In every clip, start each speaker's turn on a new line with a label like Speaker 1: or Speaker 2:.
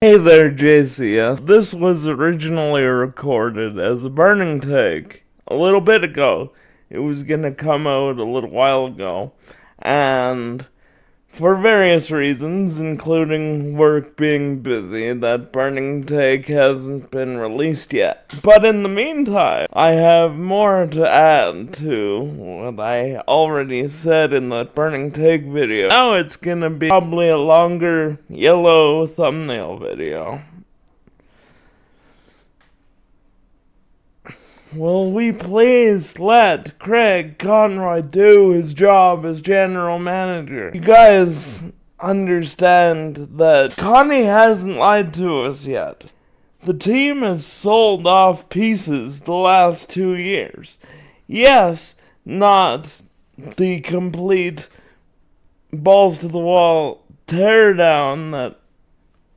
Speaker 1: Hey there, JCS. This was originally recorded as a burning take a little bit ago. It was gonna come out a little while ago, and for various reasons, including work being busy, that burning take hasn't been released yet. But in the meantime, I have more to add to what I already said in that burning take video. Now it's gonna be probably a longer yellow thumbnail video. Will we please let Craig Conroy do his job as general manager? You guys understand that Connie hasn't lied to us yet. The team has sold off pieces the last 2 years. Yes, not the complete balls to the wall teardown that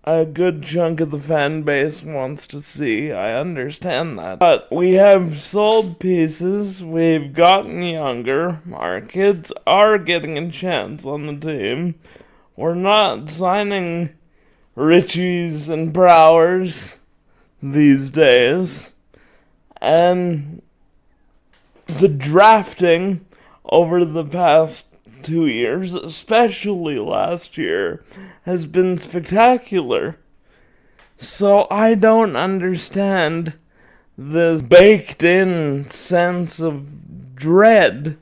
Speaker 1: a good chunk of the fan base wants to see. I understand that. But we have sold pieces, we've gotten younger, our kids are getting a chance on the team. We're not signing Richies and Browers these days. And the drafting over the past 2 years, especially last year, has been spectacular. So I don't understand this baked-in sense of dread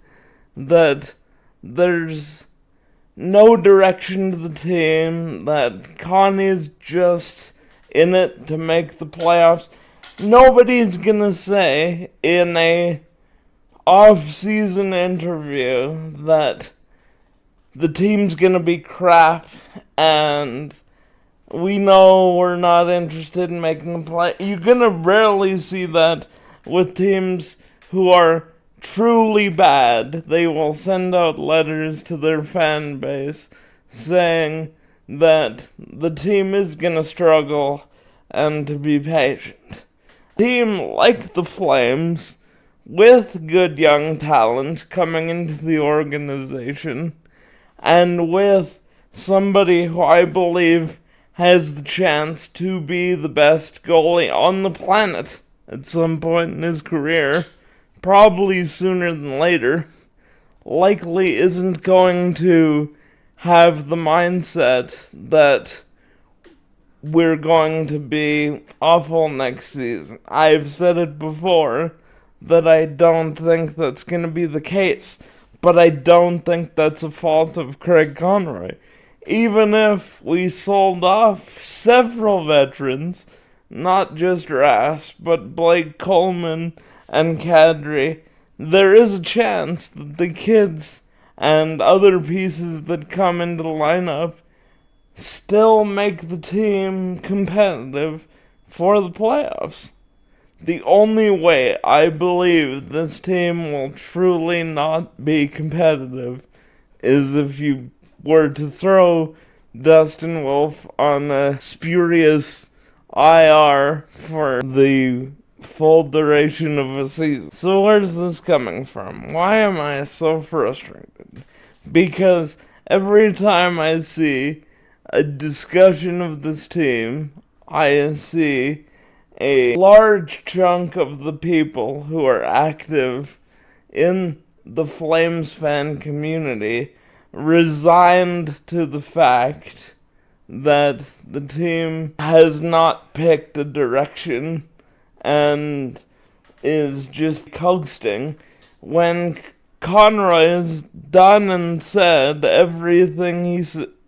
Speaker 1: that there's no direction to the team, that Connie's just in it to make the playoffs. Nobody's gonna say in a off-season interview that the team's gonna be crap and we know we're not interested in making the play. You're gonna rarely see that with teams who are truly bad. They will send out letters to their fan base saying that the team is gonna struggle and to be patient. A team like the Flames, with good young talent coming into the organization, and with somebody who I believe has the chance to be the best goalie on the planet at some point in his career, probably sooner than later, likely isn't going to have the mindset that we're going to be awful next season. I've said it before that I don't think that's going to be the case. But I don't think that's a fault of Craig Conroy. Even if we sold off several veterans, not just Rass, but Blake Coleman and Kadri, there is a chance that the kids and other pieces that come into the lineup still make the team competitive for the playoffs. The only way I believe this team will truly not be competitive is if you were to throw Dustin Wolf on a spurious IR for the full duration of a season. So where's this coming from? Why am I so frustrated? Because every time I see a discussion of this team, I see a large chunk of the people who are active in the Flames fan community resigned to the fact that the team has not picked a direction and is just coasting when Conroy has done and said everything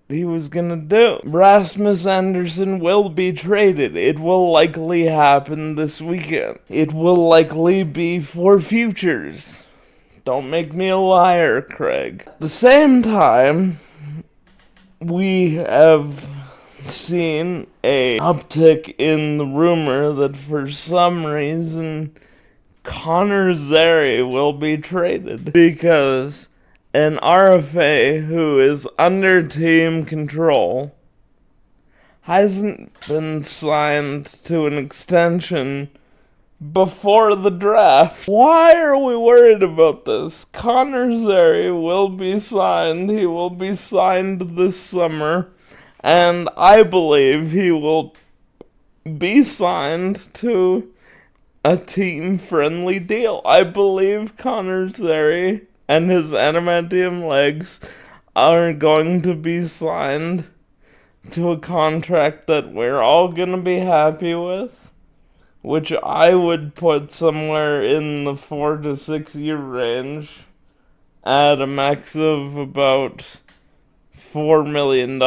Speaker 1: he was gonna do. Rasmus Anderson will be traded. It will likely happen this weekend. It will likely be for futures. Don't make me a liar, Craig. At the same time, we have seen a uptick in the rumor that for some reason Connor Zary will be traded because an RFA who is under team control hasn't been signed to an extension before the draft. Why are we worried about this? Connor Zary will be signed. He will be signed this summer. And I believe he will be signed to a team-friendly deal. I believe Connor Zary and his adamantium legs are going to be signed to a contract that we're all gonna be happy with, which I would put somewhere in the 4 to 6 year range at a max of about $4 million.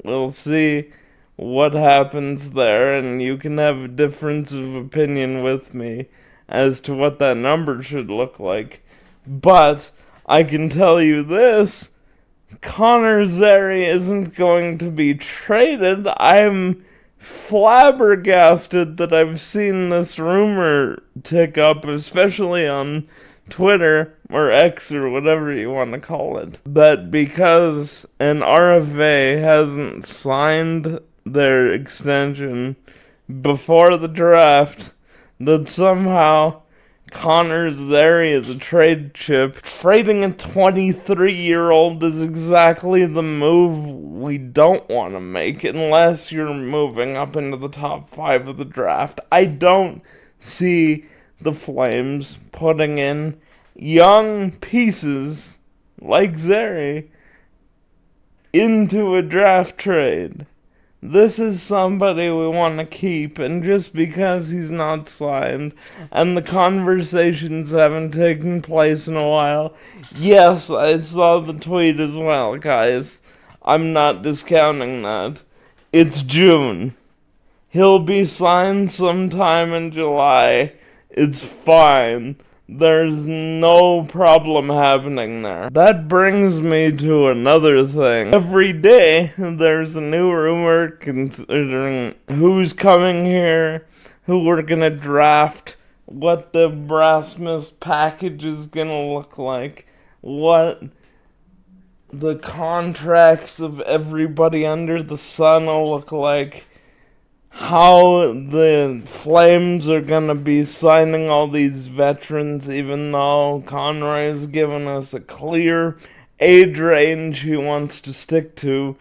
Speaker 1: We'll see what happens there, and you can have a difference of opinion with me as to what that number should look like. But I can tell you this, Connor Zary isn't going to be traded. I'm flabbergasted that I've seen this rumor tick up, especially on Twitter or X or whatever you want to call it, that because an RFA hasn't signed their extension before the draft, that somehow Connor Zary is a trade chip. Trading a 23-year-old is exactly the move we don't want to make unless you're moving up into the top 5 of the draft. I don't see the Flames putting in young pieces like Zary into a draft trade. This is somebody we want to keep, and just because he's not signed and the conversations haven't taken place in a while, yes, I saw the tweet as well, guys. I'm not discounting that. It's June. He'll be signed sometime in July. It's fine. There's no problem happening there. That brings me to another thing. Every day, there's a new rumor considering who's coming here, who we're gonna draft, what the Rasmus package is gonna look like, what the contracts of everybody under the sun will look like, how the Flames are gonna be signing all these veterans, even though Conroy has given us a clear age range he wants to stick to.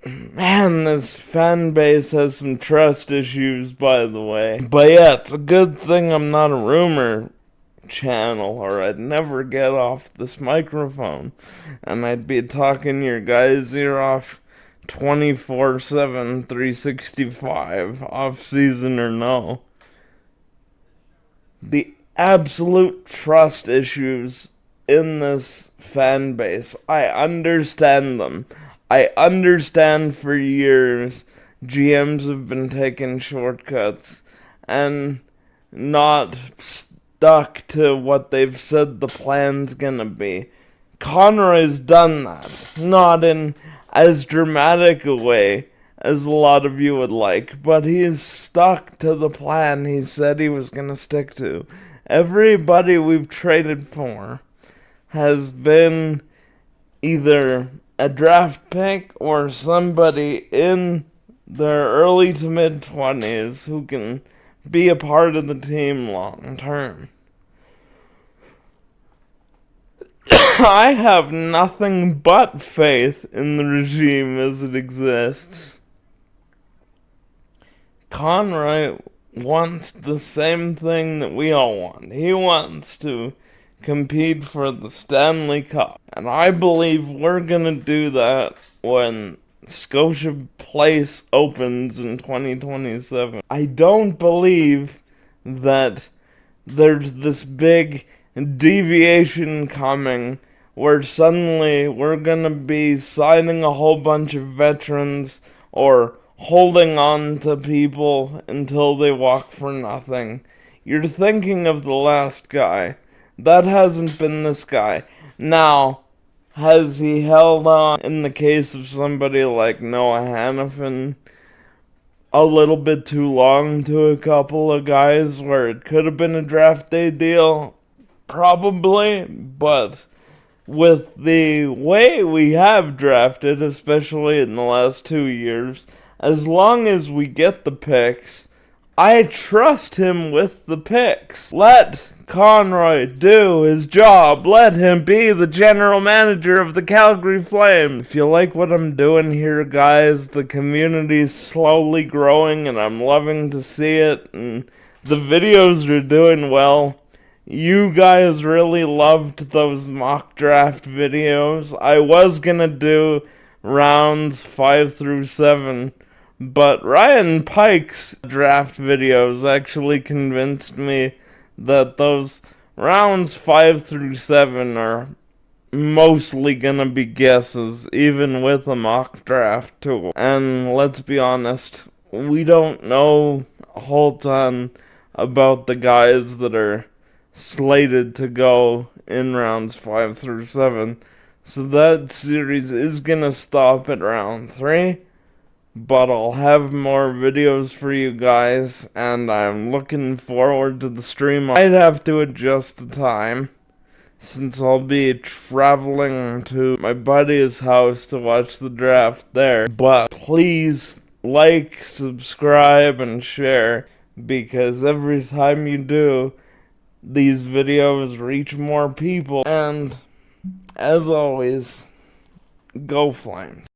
Speaker 1: Man, this fan base has some trust issues, by the way. But yeah, it's a good thing I'm not a rumor channel, or I'd never get off this microphone, and I'd be talking your guys' ear off 24/7, 365, off season or no. The absolute trust issues in this fan base, I understand them. I understand for years GMs have been taking shortcuts and not stuck to what they've said the plan's gonna be. Conroy's done that, not in as dramatic a way as a lot of you would like, but he's stuck to the plan he said he was going to stick to. Everybody we've traded for has been either a draft pick or somebody in their early to mid-20s who can be a part of the team long term. I have nothing but faith in the regime as it exists. Conroy wants the same thing that we all want. He wants to compete for the Stanley Cup. And I believe we're gonna do that when Scotia Place opens in 2027. I don't believe that there's this big deviation coming where suddenly we're gonna be signing a whole bunch of veterans or holding on to people until they walk for nothing. You're thinking of the last guy. That hasn't been this guy. Now, has he held on in the case of somebody like Noah Hannafin a little bit too long to a couple of guys where it could have been a draft day deal? Probably, but with the way we have drafted, especially in the last 2 years, as long as we get the picks, I trust him with the picks. Let Conroy do his job. Let him be the general manager of the Calgary Flames. If you like what I'm doing here, guys, the community's slowly growing and I'm loving to see it, and the videos are doing well. You guys really loved those mock draft videos. I was gonna do rounds 5 through 7, but Ryan Pike's draft videos actually convinced me that those rounds 5 through 7 are mostly gonna be guesses, even with a mock draft tool. And let's be honest, we don't know a whole ton about the guys that are slated to go in rounds 5 through 7. So that series is gonna stop at round 3. But I'll have more videos for you guys, and I'm looking forward to the stream. I'd have to adjust the time, since I'll be traveling to my buddy's house to watch the draft there. But please like, subscribe, and share, because every time you do, these videos reach more people. And as always, go Flames.